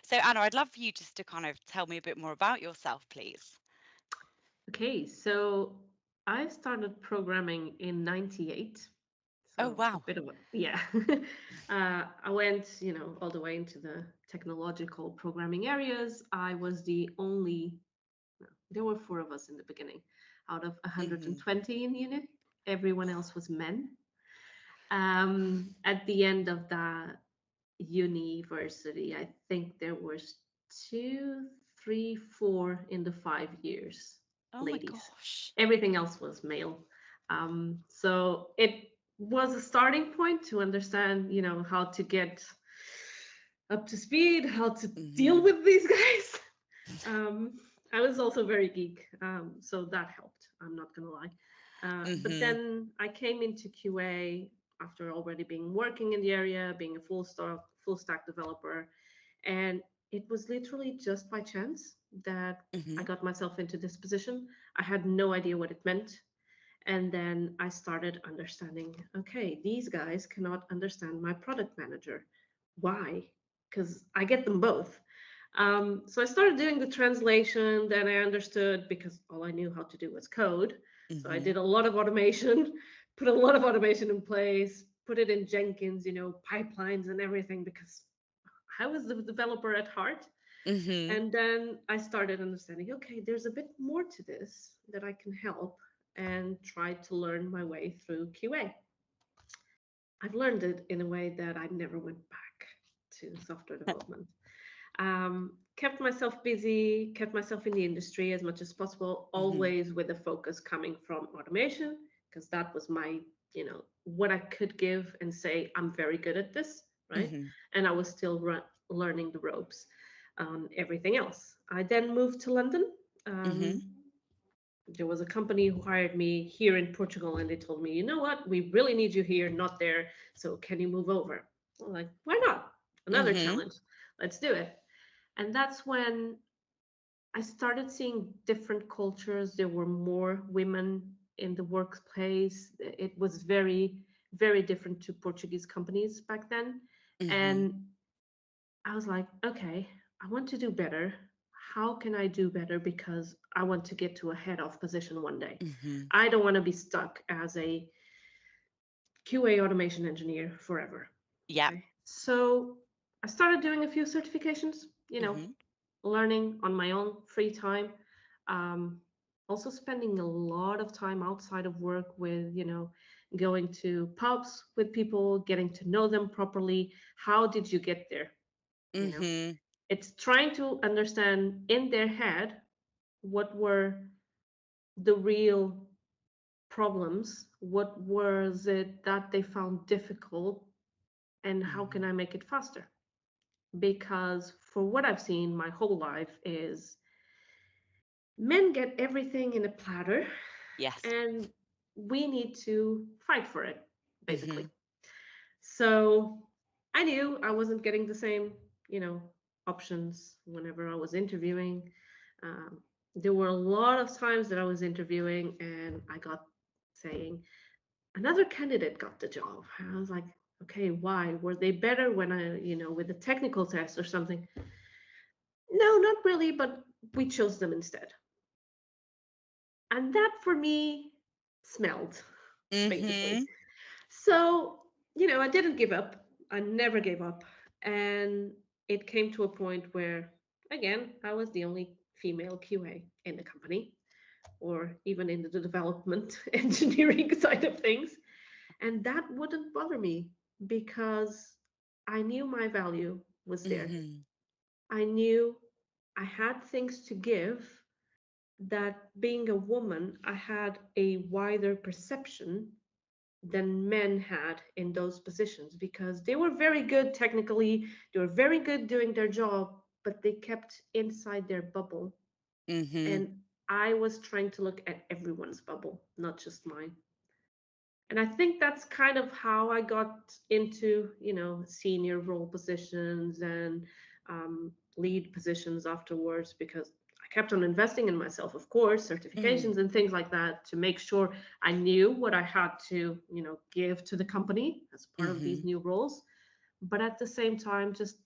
So Anna, I'd love for you just to kind of tell me a bit more about yourself, please. Okay, so I started programming in '98. Oh, So a wow. bit of a, yeah. I went, all the way into the technological programming areas. I was the only, no, there were four of us in the beginning out of Hmm. 120 in unit. Everyone else was men. At the end of that university, I think there was two, three, four in the 5 years, Oh my ladies. gosh. Everything else was male. So it was a starting point to understand, how to get up to speed, how to deal Hmm. with these guys. Um, I was also very geek, so that helped. I'm not gonna lie. But Hmm. then I came into QA after already being working in the area, being a full stack developer, and it was literally just by chance that I Hmm. got myself into this position. I had no idea what it meant. And then I started understanding, okay, these guys cannot understand my product manager. Why? Because I get them both. So I started doing the translation. Then I understood because all I knew how to do was code. So I Hmm. did a lot of automation, put a lot of automation in place, put it in Jenkins, pipelines and everything because I was the developer at heart. Hmm. And then I started understanding, okay, there's a bit more to this that I can help and try to learn my way through QA. I've learned it in a way that I never went back to software development. Kept myself busy, kept myself in the industry as much as possible, Hmm. always with a focus coming from automation, because that was my, what I could give and say, I'm very good at this, right? Hmm. And I was still learning the ropes on everything else. I then moved to London. Hmm. There was a company who hired me here in Portugal, and they told me, you know what, we really need you here, not there. So can you move over? I'm like, why not? Another Hmm. challenge. Let's do it. And that's when I started seeing different cultures. There were more women in the workplace. It was very, very different to Portuguese companies back then. Hmm. And I was like, okay, I want to do better. How can I do better? Because I want to get to a head of position one day. Hmm. I don't want to be stuck as a QA automation engineer forever. Yep. Okay. So I started doing a few certifications, Hmm. learning on my own free time. Um, Also spending a lot of time outside of work with, going to pubs with people, getting to know them properly. How did you get there? You know, Hmm. it's trying to understand in their head what were the real problems, what was it that they found difficult, and how can Hmm. I make it faster? Because for what I've seen my whole life is men get everything in a platter Yes. and we need to fight for it, basically. Hmm. So I knew I wasn't getting the same, you know, options whenever I was interviewing. Um, there were a lot of times that I was interviewing and I got saying, another candidate got the job. And I was like, okay, why? Were they better when I, with a technical test or something? No, not really, but we chose them instead. And that for me smelled, basically. Hmm. So, I didn't give up. I never gave up. And it came to a point where, again, I was the only female QA in the company, or even in the development engineering side of things. And that wouldn't bother me because I knew my value was there. Hmm. I knew I had things to give, that being a woman, I had a wider perception than men had in those positions because they were very good technically, they were very good doing their job, but they kept inside their bubble. Hmm. And I was trying to look at everyone's bubble, not just mine. And I think that's kind of how I got into, senior role positions and lead positions afterwards because I kept on investing in myself, of course, Hmm. certifications and things like that to make sure I knew what I had to, give to the company as part of these Hmm. new roles. But at the same time, just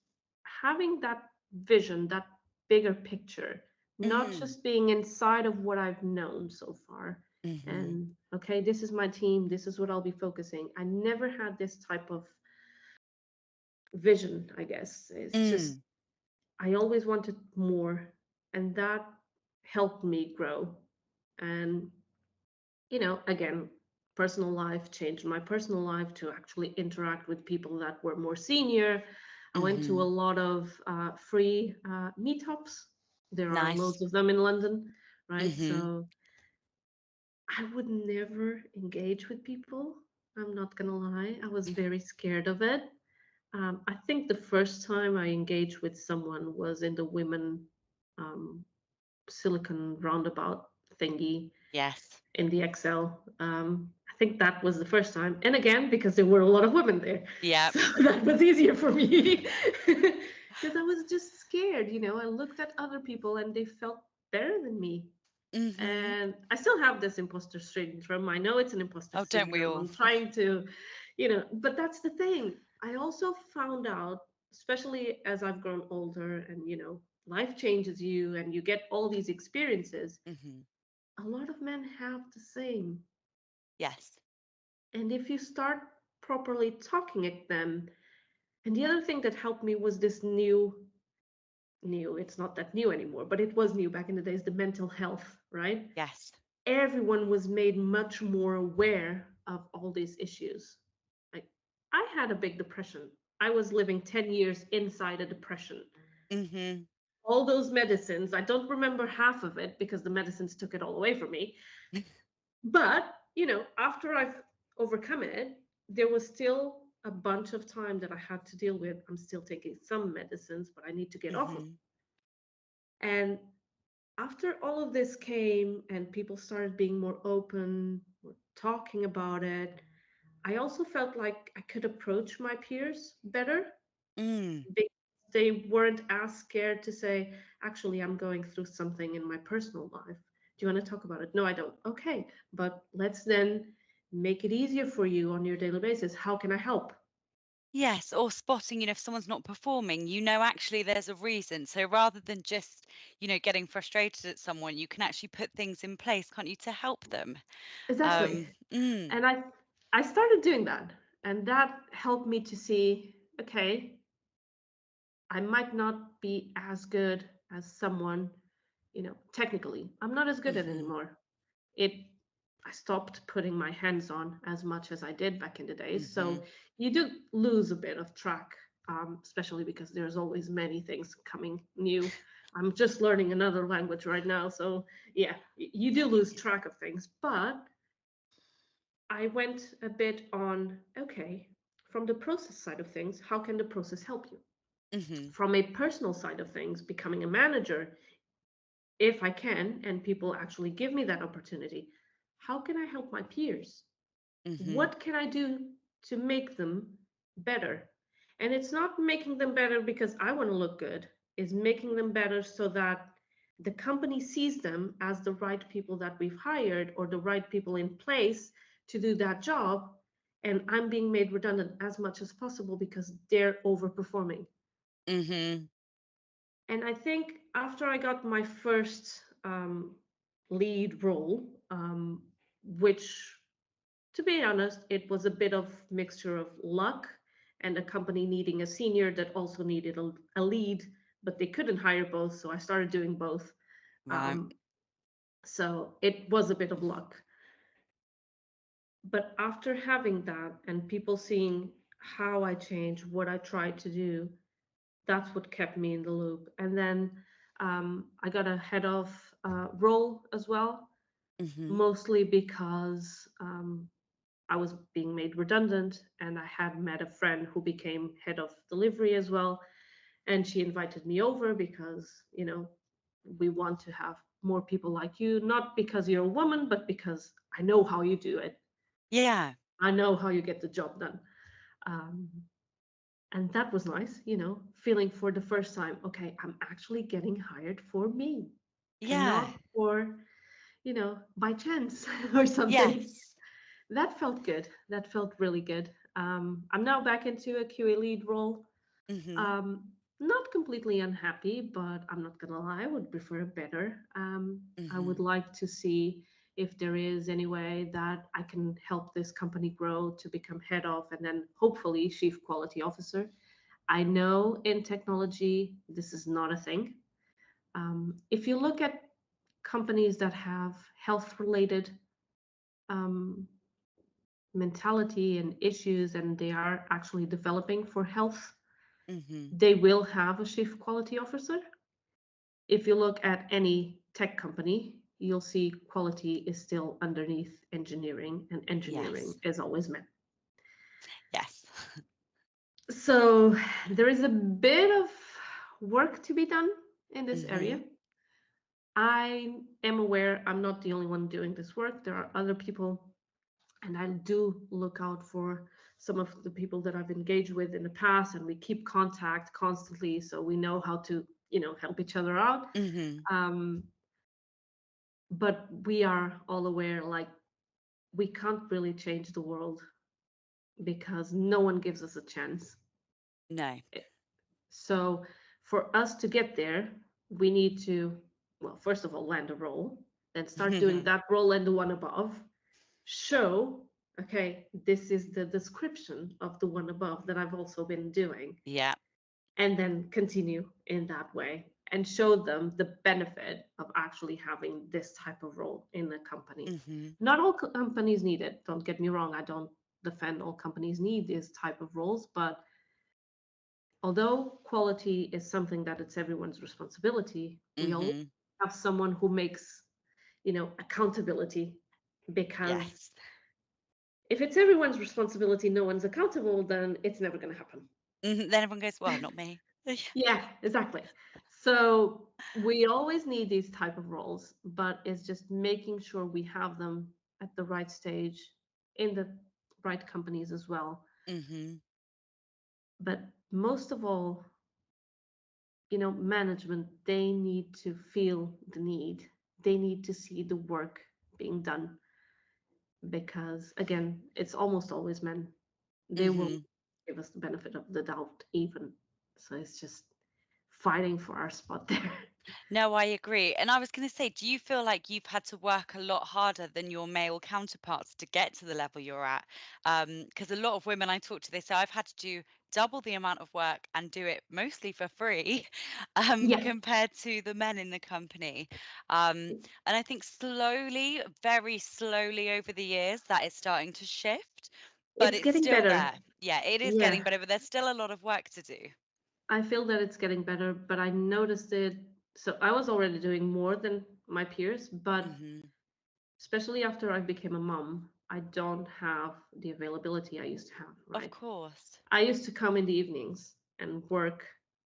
having that vision, that bigger picture, not Mm. just being inside of what I've known so far. Mhm. And okay, this is my team, this is what I'll be focusing. I never had this type of vision, I guess. It's just, Mm. I always wanted more, and that helped me grow. And, again, personal life changed my personal life to actually interact with people that were more senior. I went to a Mhm. lot of free meetups. There are Nice. loads of them in London, right? Mhm. So I would never engage with people. I'm not gonna lie. I was very scared of it. I think the first time I engaged with someone was in the women um, silicon roundabout thingy Yes. in the Excel. I think that was the first time. And again, because there were a lot of women there. Yep. So that was easier for me. Because I was just scared, I looked at other people and they felt better than me. Mhm. And I still have this imposter syndrome. I know it's an imposter Oh, don't we syndrome. all? I'm trying to, but that's the thing. I also found out, especially as I've grown older and, life changes you and you get all these experiences, Mhm. a lot of men have the same. Yes. And if you start properly talking at them, and the other thing that helped me was this new, it's not that new anymore, but it was new back in the days, the mental health, right? Yes. Everyone was made much more aware of all these issues. Like, I had a big depression. I was living 10 years inside a depression. Mhm. All those medicines, I don't remember half of it because the medicines took it all away from me. But, after I've overcome it, there was still a bunch of time that I had to deal with. I'm still taking some medicines, but I need to get off of. Mhm. And after all of this came and people started being more open, talking about it, I also felt like I could approach my peers better Mm. because they weren't as scared to say, actually, I'm going through something in my personal life. Do you want to talk about it? No, I don't. Okay, but let's then make it easier for you on your daily basis. How can I help? Yes, or spotting, if someone's not performing, actually there's a reason. So rather than just, getting frustrated at someone, you can actually put things in place, can't you, to help them? Exactly. Mm. And I started doing that, and that helped me to see, okay, I might not be as good as someone, technically. I'm not as good at it Mhm. anymore. It I stopped putting my hands on as much as I did back in the days. So Mhm. you do lose a bit of track, especially because there's always many things coming new. I'm just learning another language right now, so yeah, you do lose track of things. But I went a bit on, okay, from the process side of things, how can the process help you? Mhm. From a personal side of things, becoming a manager, if I can, and people actually give me that opportunity, how can I help my peers? Mhm. What can I do to make them better? And it's not making them better because I want to look good, it's making them better so that the company sees them as the right people that we've hired or the right people in place to do that job. And I'm being made redundant as much as possible because they're overperforming. Mhm. And I think after I got my first lead role, which, to be honest, it was a bit of mixture of luck and a company needing a senior that also needed a lead, but they couldn't hire both, so I started doing both. Right. Um, so it was a bit of luck. But after having that and people seeing how I changed, what I tried to do, that's what kept me in the loop. And then I got a head of role as well, Mhm. mostly because I was being made redundant and I had met a friend who became head of delivery as well. And she invited me over because, we want to have more people like you, not because you're a woman, but because I know how you do it. Yeah. I know how you get the job done. Um, and that was nice, feeling for the first time, okay, I'm actually getting hired for me and Yeah. not for, by chance or something. Yes. That felt good. That felt really good. I'm now back into a QA lead role. Mhm. Um, not completely unhappy, but I'm not gonna lie, I would prefer better. I would Mhm. like to see if there is any way that I can help this company grow to become head of and then hopefully chief quality officer. I know in technology this is not a thing. If you look at companies that have health related um, mentality and issues and they are actually developing for health, Mhm. they will have a chief quality officer. If you look at any tech company, you'll see quality is still underneath engineering, and engineering Yes. is always men. Yes. So there is a bit of work to be done in this area. Mhm. I am aware I'm not the only one doing this work. There are other people, and I do look out for some of the people that I've engaged with in the past, and we keep contact constantly, so we know how to, help each other out. Mhm. Um, but we are all aware, like, we can't really change the world because no one gives us a chance. No. Eh, So for us to get there, we need to, well, first of all, land a role, then start doing that role and the one above. Show, okay, this is the description of the one above that I've also been doing, Yeah. and then continue in that way and show them the benefit of actually having this type of role in a company. Mhm. Not all companies need it, don't get me wrong. I don't defend all companies need this type of roles, but although quality is something that it's everyone's responsibility, we all Mhm. have someone who makes, accountability, because Yes. if it's everyone's responsibility, no one's accountable, then it's never going to happen. Mhm. Then everyone goes, "Well, not me." Yeah, exactly. So we always need these type of roles, but it's just making sure we have them at the right stage in the right companies as well. Mhm. But most of all, management, they need to feel the need. They need to see the work being done because again, it's almost always men. They will Mhm. give us the benefit of the doubt even. So it's just fighting for our spot there. No, I agree. And I was going to say, do you feel like you've had to work a lot harder than your male counterparts to get to the level you're at? Because a lot of women I talk to, they say I've had to do double the amount of work and do it mostly for free, Yeah, compared to the men in the company. Um, and I think slowly, very slowly over the years, that is starting to shift, but it's it's getting still better. there. Yeah, it is getting Yeah, better, but there's still a lot of work to do. I feel that it's getting better, but I noticed it. So I was already doing more than my peers, but Hmm. especially after I became a mom, I don't have the availability I used to have, Of right? course. I used to come in the evenings and work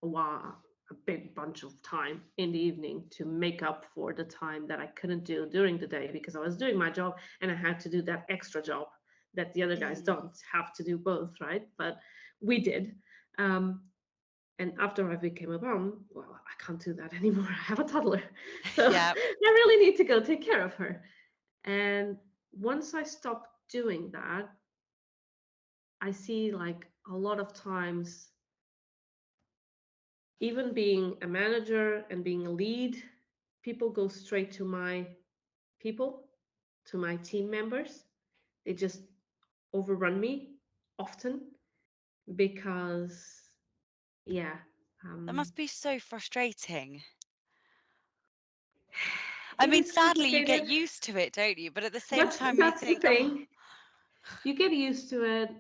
a while, a big bunch of time in the evening to make up for the time that I couldn't do during the day because I was doing my job and I had to do that extra job that the other guys Mm. don't have to do both, right? But we did. Um, and after I became a mom, well, I can't do that anymore. I have a toddler. So Yeah. I really need to go take care of her. And once I stopped doing that, I see like a lot of times, even being a manager and being a lead, people go straight to my people, to my team members. They just overrun me often because, yeah, That um, must be so frustrating. I it mean, is sadly, you get complicated, used to it, don't you? But at the same but time, you that's the think, oh, thing. You get used to it.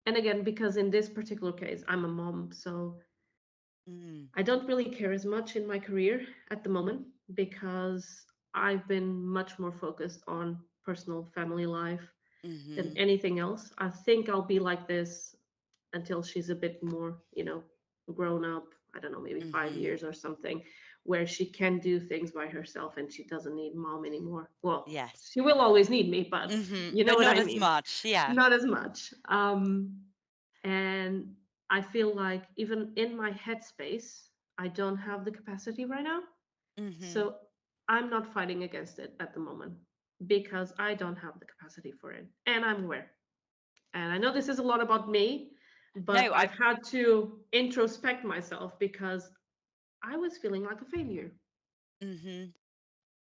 And again, because in this particular case, I'm a mom, so mm, I don't really care as much in my career at the moment because I've been much more focused on personal family life than mm-hmm, anything else. I think I'll be like this until she's a bit more, grown up. I don't know, maybe five mm-hmm, years or something, where she can do things by herself and she doesn't need mom anymore. Well, yes, she will always need me, but mm-hmm, you know but what not I as mean. much. Yeah. Not as much. And I feel like even in my headspace, I don't have the capacity right now. Mm-hmm, So I'm not fighting against it at the moment because I don't have the capacity for it. And I'm aware. And I know this is a lot about me, But No, I've had to introspect myself because I was feeling like a failure. mhm,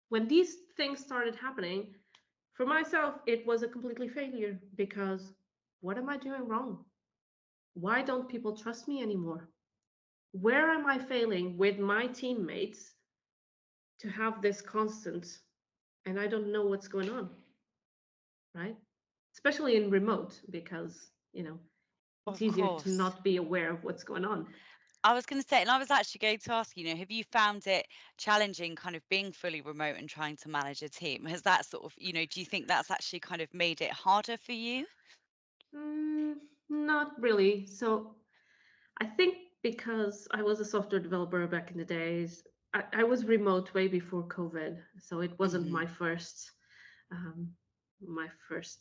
When these things started happening, for myself, it was a completely failure because what am I doing wrong? Why don't people trust me anymore? Where am I failing with my teammates to have this constant and I don't know what's going on, right? Especially in remote because, it's of easier to course. not be aware of what's going on. I was going to say, and I was actually going to ask, have you found it challenging kind of being fully remote and trying to manage a team? Has that sort of, do you think that's actually kind of made it harder for you? Mm, not really. So I think because I was a software developer back in the days, I was remote way before COVID, so it wasn't Mhm, um, my first,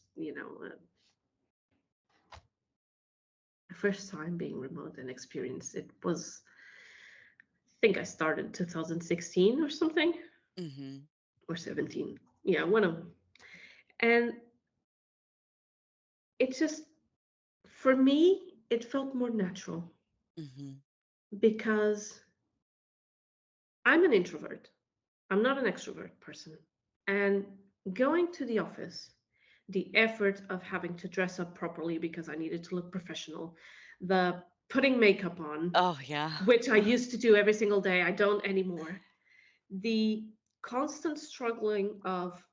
first time being remote and experience. It was, I think I started 2016 or something, mhm, or 17. Yeah, one of them. And it just, for me, it felt more natural mhm, because I'm an introvert. I'm not an extrovert person. And going to the office, the effort of having to dress up properly because I needed to look professional, the putting makeup on, oh, yeah. which I used to do every single day, I don't anymore. The constant struggling of,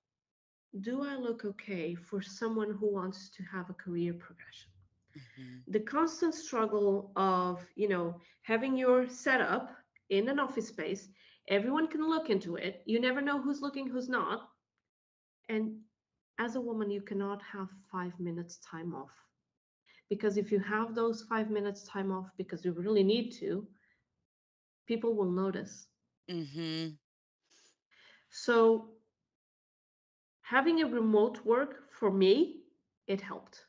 do I look okay for someone who wants to have a career progression? Mhm, The constant struggle of, having your setup in an office space, everyone can look into it, you never know who's looking, who's not, and as a woman you cannot have 5 minutes time off, because if you have those 5 minutes time off because you really need to, people will notice. mhm, So having a remote work, for me, it helped.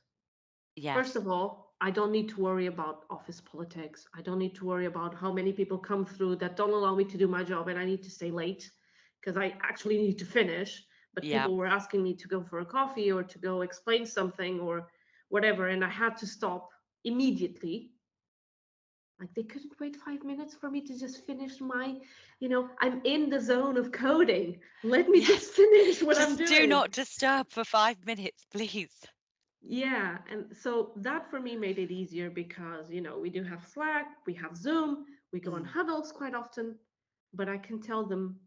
First yes, of all, I don't need to worry about office politics. I don't need to worry about how many people come through that don't allow me to do my job and I need to stay late because I actually need to finish. But yeah, people were asking me to go for a coffee or to go explain something or whatever. And I had to stop immediately. Like they couldn't wait 5 minutes for me to just finish I'm in the zone of coding. Let me just yes. finish what I'm Just do doing. not disturb for 5 minutes, please. Yeah, and so that for me made it easier because, we do have Slack, we have Zoom, we go on Mm, huddles quite often, but I can tell them,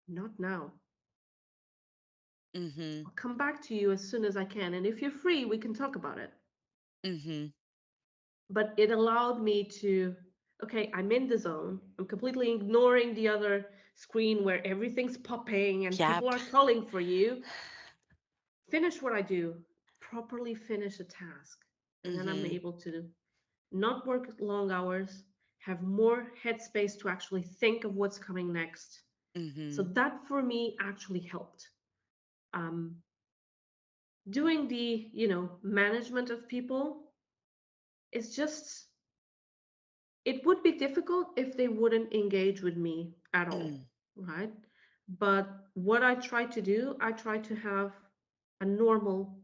not now. mhm, I'll come back to you as soon as I can. And if you're free, we can talk about it. mhm, But it allowed me to, okay, I'm in the zone. I'm completely ignoring the other screen where everything's popping and people yep, are calling for you. Finish what I do, properly finish a task. And then I'm mhm, able to not work long hours, have more headspace to actually think of what's coming next. So mhm, that for me actually helped. Um, Doing the, management of people is just, it would be difficult if they wouldn't engage with me at all, mm, right? But what I try to do, I try to have a normal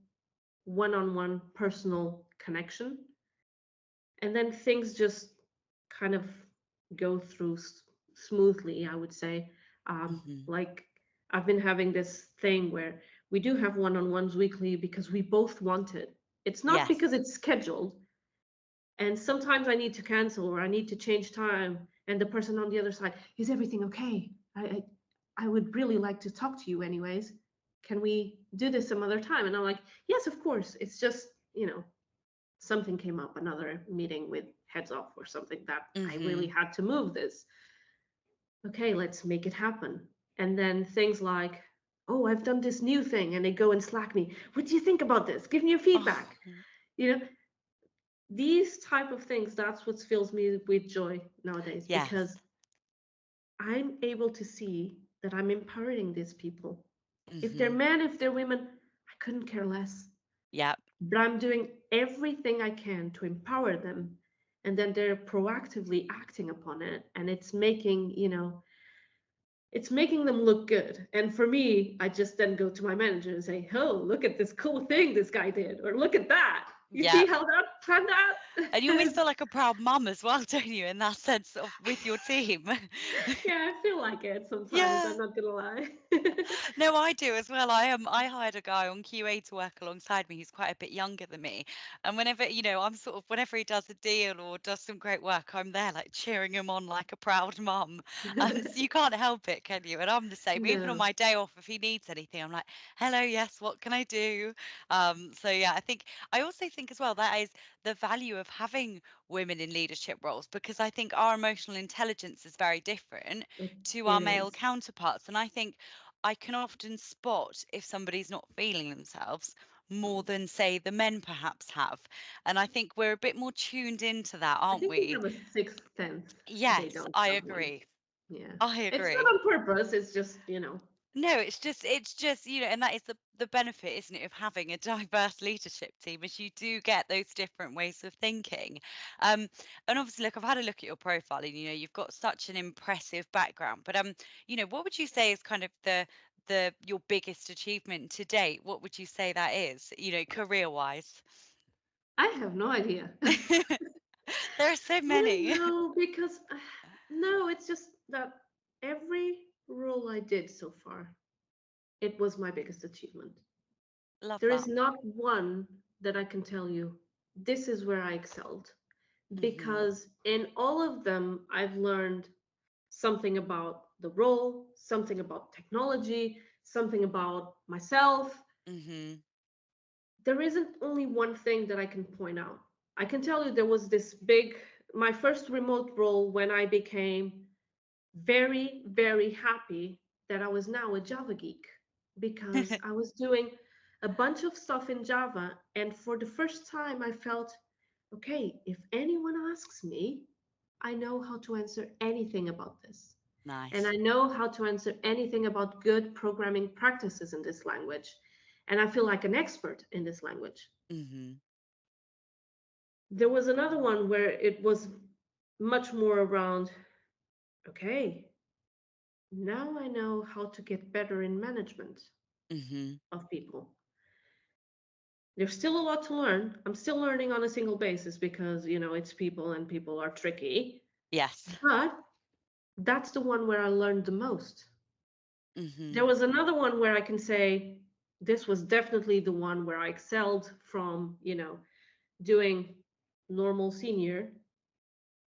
one-on-one personal connection, and then things just kind of go through smoothly, I would say. mhm, Like I've been having this thing where we do have one-on-ones weekly because we both want it. It's not yes, because it's scheduled, and sometimes I need to cancel or I need to change time, and the person on the other side, is everything okay? I would really like to talk to you anyways. Can we do this some other time? And I'm like, yes, of course. It's just, something came up, another meeting with heads off or something that I really mhm, had to move this. Okay, let's make it happen. And then things like, oh, I've done this new thing, and they go and Slack me. What do you think about this? Give me your oh, feedback. You know, these type of things, that's what fills me with joy nowadays yes, because I'm able to see that I'm empowering these people. If they're mhm, men, if they're women, I couldn't care less. yep, But I'm doing everything I can to empower them. And then they're proactively acting upon it. And it's making them look good. And for me, I just then go to my manager and say, oh, look at this cool thing this guy did, or look at that. You see yep. how that panned out? And you always feel like a proud mum as well, don't you, in that sense of with your team? Yeah, I feel like it sometimes. Yeah. I'm not gonna lie. No, I do as well. I hired a guy on QA to work alongside me who's quite a bit younger than me. And whenever, I'm sort of whenever he does a deal or does some great work, I'm there like cheering him on like a proud mum. So you can't help it, can you? And I'm the same. Even on No, my day off, if he needs anything, I'm like, hello, yes, what can I do? So yeah, I also think as well that is the value of having women in leadership roles because I think our emotional intelligence is very different it, to our it male is. counterparts. And I think I can often spot if somebody's not feeling themselves more than, say, the men perhaps have. And I think we're a bit more tuned into that, I aren't think we we? have a sixth sense. They Yes, don't I have one. agree. Yeah. I It's agree. not on purpose. It's just, No, it's just, and that is the benefit, isn't it, of having a diverse leadership team, is you do get those different ways of thinking. Um, and obviously, look, I've had a look at your profile, and you've got such an impressive background. But what would you say is kind of the your biggest achievement to date? What would you say that is, career wise? I have no idea. There are so I don't many. know because no, it's just that every role I did so far, it was my biggest achievement. Love There is that. not one that I can tell you, this is where I excelled. Mhm. Because in all of them, I've learned something about the role, something about technology, something about myself. Mhm. There isn't only one thing that I can point out. I can tell you there was this big, my first remote role when I became very, very happy that I was now a Java geek because I was doing a bunch of stuff in Java. And for the first time, I felt, okay, if anyone asks me, I know how to answer anything about this. And I Nice. know how to answer anything about good programming practices in this language. And I feel like an expert in this language. Mhm. There was another one where it was much more around, okay, now I know how to get better in management Mhm. of people. There's still a lot to learn. I'm still learning on a single basis because, it's people and people are tricky. Yes. But that's the one where I learned the most. There Mhm. was another one where I can say this was definitely the one where I excelled from, doing normal senior,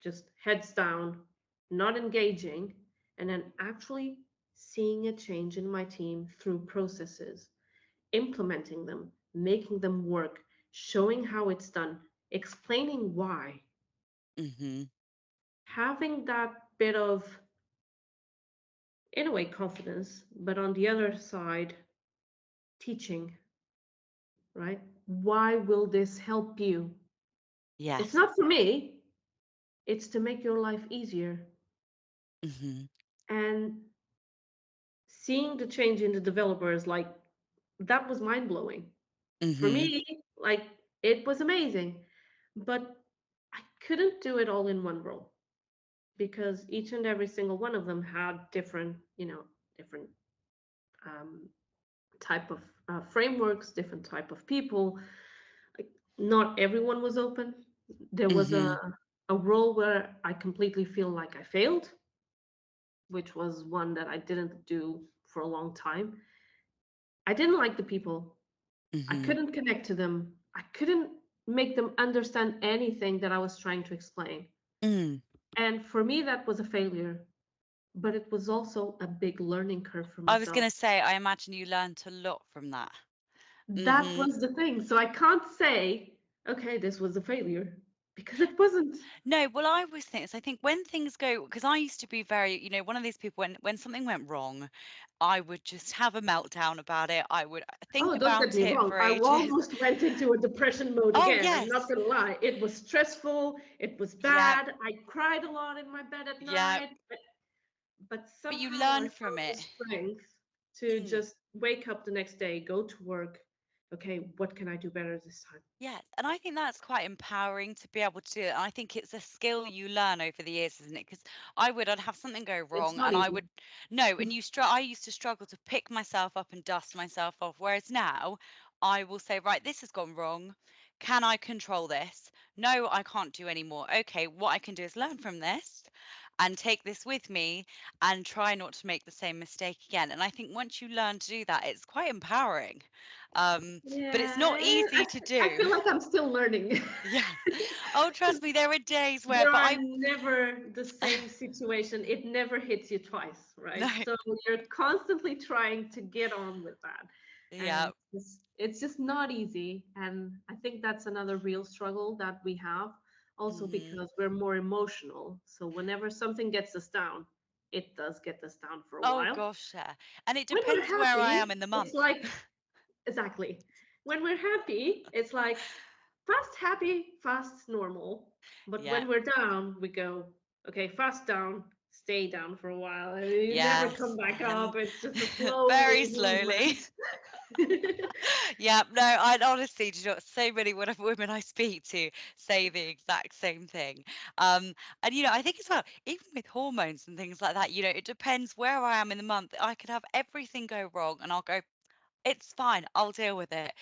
just heads down, not engaging, and then actually seeing a change in my team through processes, implementing them, making them work, showing how it's done, explaining why, Mhm. having that bit of, in a way, confidence, but on the other side, teaching, right? Why will this help you? It's Yes. not for me, it's to make your life easier. Mhm. And seeing the change in the developers, like, that was mind blowing. For Mhm. me, like, it was amazing. But I couldn't do it all in one role because each and every single one of them had different, different um, type of frameworks, different type of people. Like, not everyone was open. There was a Mhm. a role where I completely feel like I failed, which was one that I didn't do for a long time. I didn't like the people. I Mhm. couldn't connect to them. I couldn't make them understand anything that I was trying to explain. Mm. And for me, that was a failure, but it was also a big learning curve for I was myself. gonna say, I imagine you learnt a lot from that. That Mhm. was the thing. So I can't say, okay, this was a failure because it wasn't. No, well, I always think this. I think when things go, because I used to be very, one of these people when something went wrong, I would just have a meltdown about it. I would think Oh, don't get about me it wrong. for I ages. almost went into a depression mode Oh, again. I'm not yes. gonna lie. It was stressful. It was Yeah. bad. I cried a lot in my bed at Yeah. night. But But you somehow I learn from found the it. strength to Mm. just wake up the next day, go to work. Okay, what can I do better this time? Yes, and I think that's quite empowering to be able to do it. And I think it's a skill you learn over the years, isn't it? Because I'd have something go It's wrong, not and I easy. would no, and I used to struggle to pick myself up and dust myself off. Whereas now, I will say, right, this has gone wrong. can I control this? No, I can't do any more. Okay, what I can do is learn from this and take this with me and try not to make the same mistake again. And I think once you learn to do that, it's quite empowering. Um, but it's not Yeah, easy to I do. feel like I'm still learning. Yeah. Oh, trust 'Cause me, there are days where, there but are never the same situation. It never hits you twice, no, right? So you're constantly trying to get on with that. yeah. And it's just not easy. And I think that's another real struggle that we have, also Hmm. because we're more emotional. So whenever something gets us down, it does get us down for a Oh while. gosh, yeah. And it When we're depends where I am happy, in the it's month. like, exactly. When we're happy, it's like fast happy, fast normal. But Yeah. when we're down, we go, okay, fast down, stay down for a while. And you never come Yes. back And up. It's just a very slowly slowly. movement. Yeah, no, I honestly do not. So many women I speak to say the exact same thing. And I think as well, even with hormones and things like that, it depends where I am in the month. I could have everything go wrong, and I'll go, it's fine, I'll deal with it.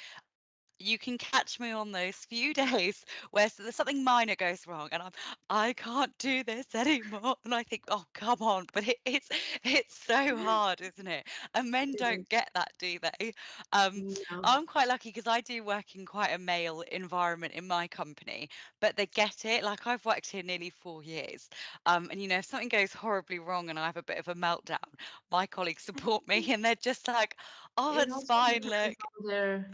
You can catch me on those few days where there's something minor goes wrong and I can't do this anymore. And I think, oh, come on. But it's so hard, isn't it? And men It don't is. get that, do they? Um, No, I'm quite lucky because I do work in quite a male environment in my company, but they get it. Like I've worked here nearly 4 years. And if something goes horribly wrong and I have a bit of a meltdown, my colleagues I support me think and they're just like, oh, it it's also fine, depends look. on their,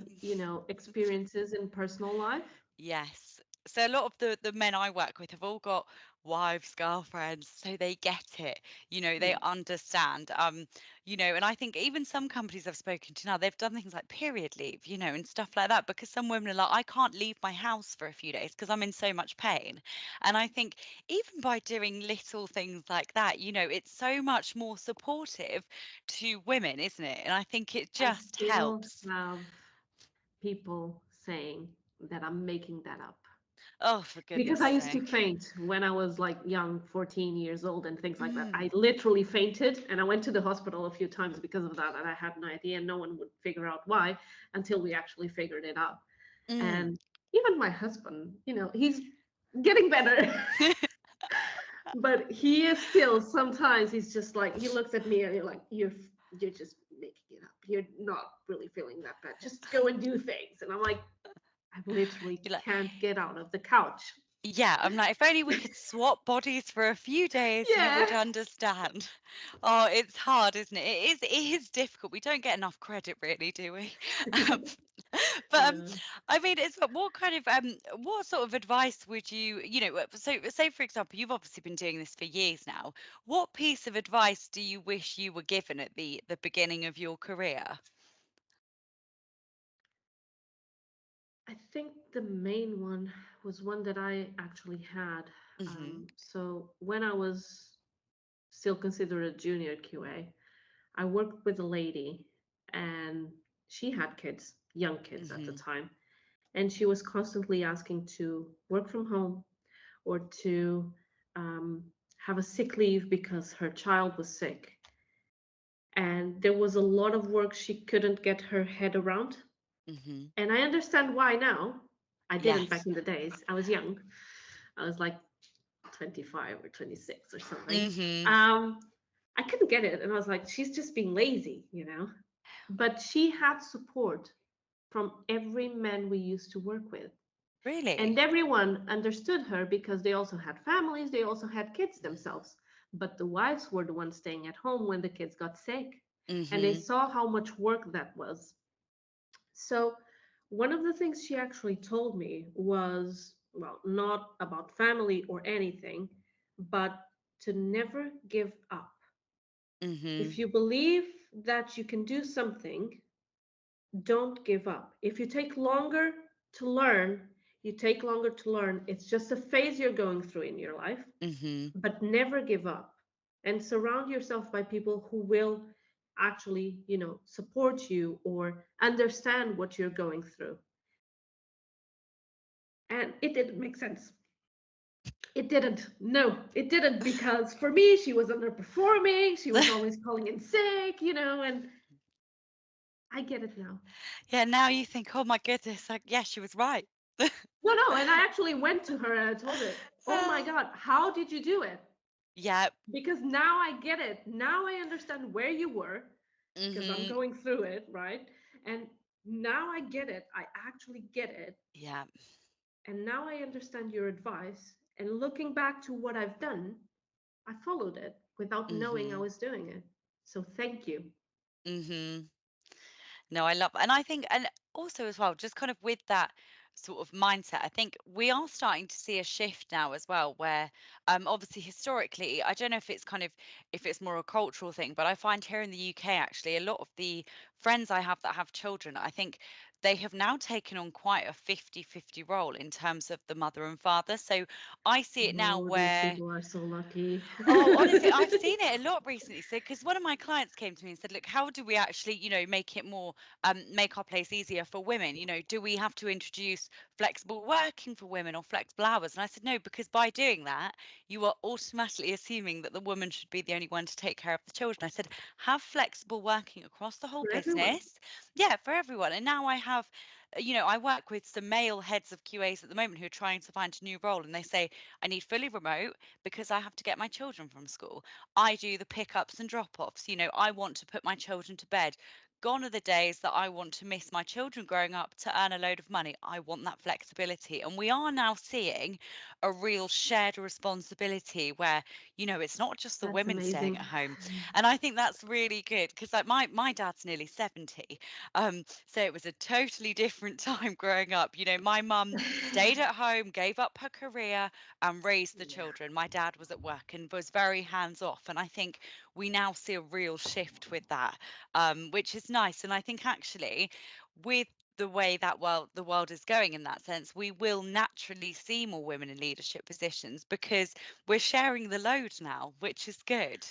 experiences in personal life. Yes. So a lot of the men I work with have all got wives, girlfriends, so they get it. They Yeah. understand. And I think even some companies I've spoken to now, they've done things like period leave, and stuff like that, because some women are like, I can't leave my house for a few days because I'm in so much pain. And I think even by doing little things like that, it's so much more supportive to women, isn't it? And I think it I just still helps. have people saying that I'm making that up. Oh, for Because goodness I used to sake. faint when I was like young, 14 years old, and things like that. Mm, I literally fainted, and I went to the hospital a few times because of that, and I had no idea, and no one would figure out why until we actually figured it out. mm. And even my husband, he's getting better, but he is still sometimes he's just like he looks at me and you're like you're just making it up. You're not really feeling that bad. Just go and do things. And I'm like, I literally You're like, can't get out of the couch. yeah, I'm like, if only we could swap bodies for a few days, you Yeah. would understand. Oh, it's hard, isn't it? It is difficult. We don't get enough credit, really, do we? Um, but No. I mean, it's what sort of advice would so say for example, you've obviously been doing this for years now. What piece of advice do you wish you were given at the beginning of your career? I think the main one was one that I actually had. Hmm. So when I was still considered a junior QA, I worked with a lady, and she had kids, young kids at the Hmm. time, and she was constantly asking to work from home or to um, have a sick leave because her child was sick. And there was a lot of work she couldn't get her head around. Hmm. And I understand why now. I didn't back Yes. in the days. I was young. I was like 25 or 26 or something. Hmm. Um, I couldn't get it. And I was like, she's just being lazy. But she had support from every man we used to work with. And Really? everyone understood her because they also had families, they also had kids Mm-hmm. themselves. But the wives were the ones staying at home when the kids got sick. And they Mm-hmm. saw how much work that was. So, one of the things she actually told me was, well, not about family or anything, but to never give up. Mm-hmm. If you believe that you can do something, don't give up. If you take longer to learn, you take longer to learn. It's just a phase you're going through in your life, Mm-hmm. but never give up and surround yourself by people who will actually, support you or understand what you're going through. And it didn't make sense. It didn't. No, it didn't, because for me, she was underperforming. She was always calling in sick, and I get it now. Yeah, now you think, oh my goodness, yeah, she was right. No, no, and I actually went to her and I told her, "Oh my God, how did you do it?" Yeah. Because now I get it. Now I understand where you were because I'm Mhm. going through it, right? And now I get it. I actually get it. Yeah. And now I understand your advice. And looking back to what I've done, I followed it without knowing I Mhm. was doing it. So thank you. Mhm. No, I love, and I think, and also as well, just kind of with that sort of mindset, I think we are starting to see a shift now as well, where obviously historically, I don't know if it's kind of if it's more a cultural thing, but I find here in the UK actually a lot of the friends I have that have children, I think they have now taken on quite a 50-50 role in terms of the mother and father. So I see it now Oh, these where people are so lucky. oh, honestly, I've seen it a lot recently. So, because one of my clients came to me and said, "Look, how do we actually, make it more, make our place easier for women? Do we have to introduce flexible working for women or flexible hours?" And I said, "No, because by doing that, you are automatically assuming that the woman should be the only one to take care of the children." I said, "Have flexible working across the whole For everyone. business, yeah, for everyone." And now I have, I work with some male heads of QAs at the moment who are trying to find a new role, and they say, "I need fully remote because I have to get my children from school. I do the pickups and drop offs. I want to put my children to bed. Gone are the days that I want to miss my children growing up to earn a load of money. I want that flexibility." And we are now seeing a real shared responsibility where, it's not just the That's women staying at amazing. home. And I think that's really good because like my dad's nearly 70. So it was a totally different time growing up. My mum stayed at home, gave up her career, and raised the Yeah. children. My dad was at work and was very hands off. And I think we now see a real shift with that, which is nice. And I think actually, with the way that the world is going in that sense, we will naturally see more women in leadership positions because we're sharing the load now, which is good.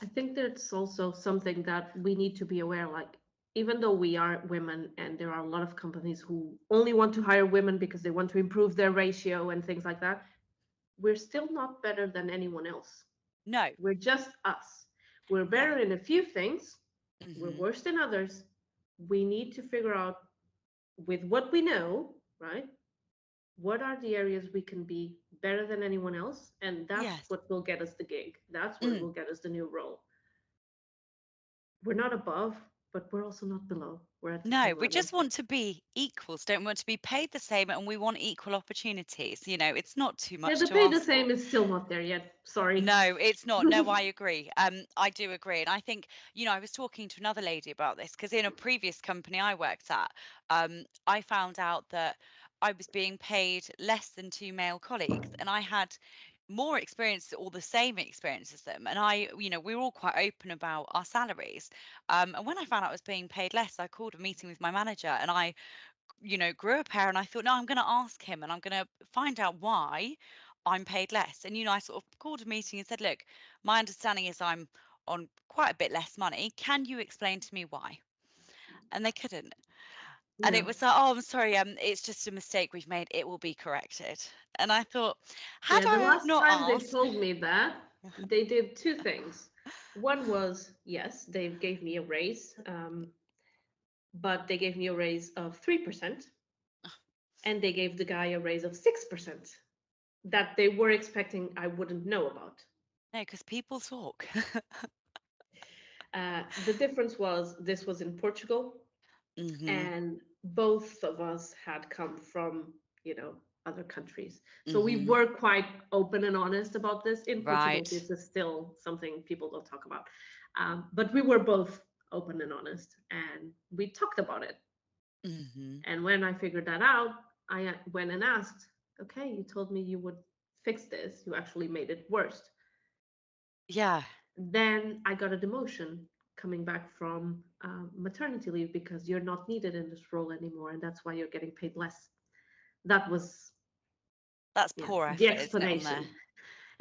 I think that's also something that we need to be aware, like, even though we are women and there are a lot of companies who only want to hire women because they want to improve their ratio and things like that, we're still not better than anyone else. No. We're just us. We're Yeah. better in a few things, we're Hmm. worse than others. We need to figure out with what we know, right? What are the areas we can be better than anyone else? And that's Yes. what will get us the gig. That's what Mm. will get us the new role. We're not above, but we're also not below. We're at the No, same we level. just want to be equals, don't we want to be paid the same, and we want equal opportunities. It's not too Yeah, much the to pay the ask for. same is still not there yet. Sorry. No, it's not. No, I agree. I do agree. And I think, I was talking to another lady about this because in a previous company I worked at, I found out that I was being paid less than two male colleagues, and I had more experience or the same experience as them. And we were all quite open about our salaries. And when I found out I was being paid less, I called a meeting with my manager and I grew a pair and I thought, no, I'm going to ask him and I'm going to find out why I'm paid less. And, I sort of called a meeting and said, look, my understanding is I'm on quite a bit less money. Can you explain to me why? And they couldn't. And it Yeah. was like, oh, I'm sorry, it's just a mistake we've made. It will be corrected. And I thought, had Yeah, the I have last not time they asked, told me that, they did two things. One was, yes, they gave me a raise, but they gave me a raise of 3%, and they gave the guy a raise of 6% that they were expecting I wouldn't know about. no, because people talk. The difference was this was in Portugal, Hmm. and both of us had come from, other countries. So we Hmm. were quite open and honest about this. In Portugal, Right. this is still something people don't talk about. But we were both open and honest, and we talked about it. Hmm. And when I figured that out, I went and asked, okay, you told me you would fix this. You actually made it worse. Yeah. Then I got a demotion coming back from maternity leave because you're not needed in this role anymore, and that's why you're getting paid less. That was, That's yeah, poor the effort, isn't it, on there? explanation.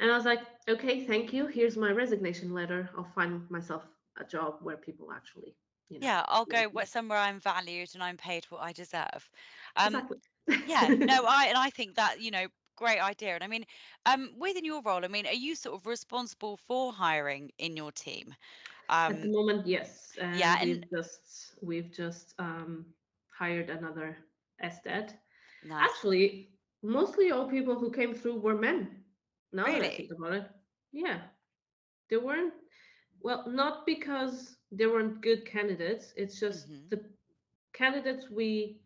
And I was like, okay, thank you. Here's my resignation letter. I'll find myself a job where people actually, Yeah, I'll go like me. somewhere I'm valued and I'm paid what I deserve. Um, Exactly. yeah, no, I think that, great idea. And I mean, within your role, I mean, are you sort of responsible for hiring in your team? At the Um, moment, yes, yeah, and and we've just hired another SDED. Nice. Actually, mostly all people who came through were men. Now that I think Really? about it, yeah, they weren't. Well, not because they weren't good candidates. It's just Mhm. the candidates we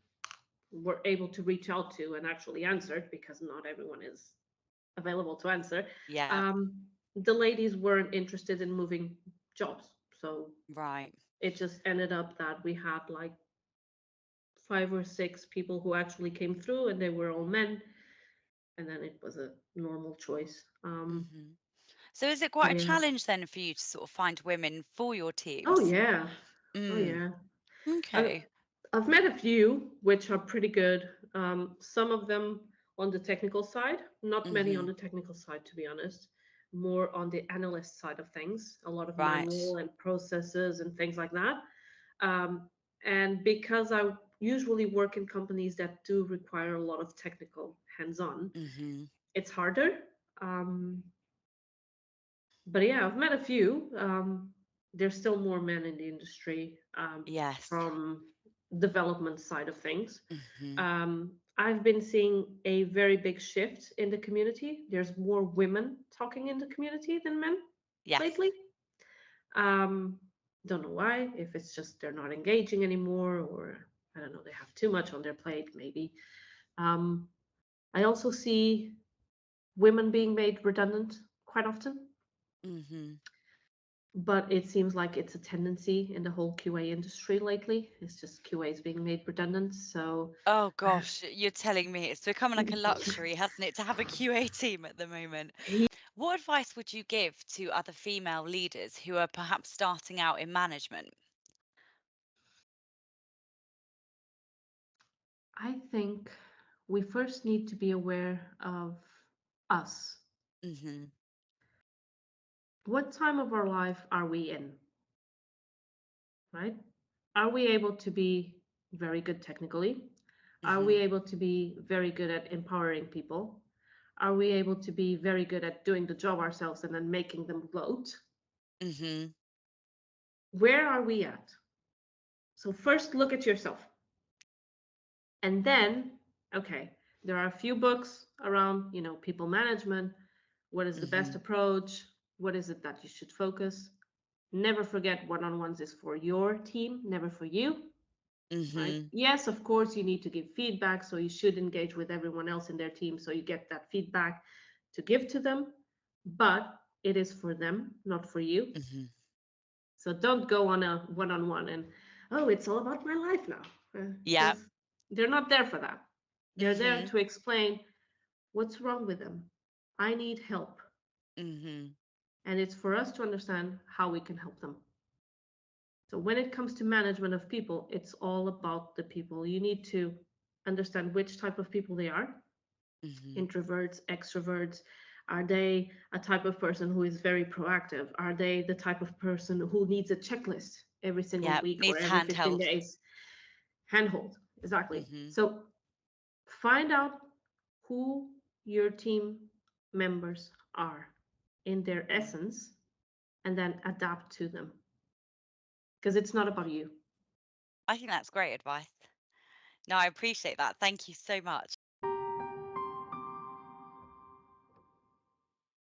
were able to reach out to and actually answered, because not everyone is available to answer. Yeah. Um, the ladies weren't interested in moving jobs, so Right. it just ended up that we had like 5 or 6 people who actually came through, and they were all men, and then it was a normal choice. Mhm. So is it But quite a yeah. challenge then for you to sort of find women for your Oh teams? yeah. Oh Mm. yeah. I, Okay. I've met a few which are pretty good. Some of them on the technical side, not many on Mhm. the technical side, to be honest. More on the analyst side of things, a lot of Right. manual and processes and things like that. Um, and because I usually work in companies that do require a lot of technical hands-on, Mhm. it's harder. Um, but yeah, I've met a few. There's still more men in the industry, Yes. from development side of things. Mhm. I've been seeing a very big shift in the community. There's more women talking in the community than men Yes. lately. Um, don't know why, if it's just they're not engaging anymore, or I don't know, they have too much on their plate, maybe. Um, I also see women being made redundant quite often, Mhm. but it seems like it's a tendency in the whole QA industry lately. It's just QA is being made redundant. So Oh I have, gosh, you're telling me it's becoming like a luxury, hasn't it, to have a QA team at the moment? What advice would you give to other female leaders who are perhaps starting out in management? I think we first need to be aware of us. Mhm. What time of our life are we in, right? Are we able to be very good technically? Are we Mhm. able to be very good at empowering people? Are we able to be very good at doing the job ourselves and then making them gloat? Mhm. Where are we at? So first look at yourself. And then, okay, there are a few books around, people management. What is the best Mhm. approach? What is it that you should focus? Never forget one-on-ones is for your team, never for you, right? Mhm. Yes, of course, you need to give feedback. So you should engage with everyone else in their team so you get that feedback to give to them. But it is for them, not for you. Mhm. So don't go on a one-on-one and, oh, it's all about my life now. Yeah. Because they're not there for that. They're there Mhm. to explain what's wrong with them. I need help. Mhm. And it's for us to understand how we can help them. So when it comes to management of people, it's all about the people. You need to understand which type of people they are. Mhm. Introverts, extroverts. Are they a type of person who is very proactive? Are they the type of person who needs a checklist every single Yeah. week or Needs every 15 handheld. days? Handhold, exactly. Mhm. So find out who your team members are in their Mm. essence, and then adapt to them, because it's not about you. I think that's great advice. No, I appreciate that. Thank you so much.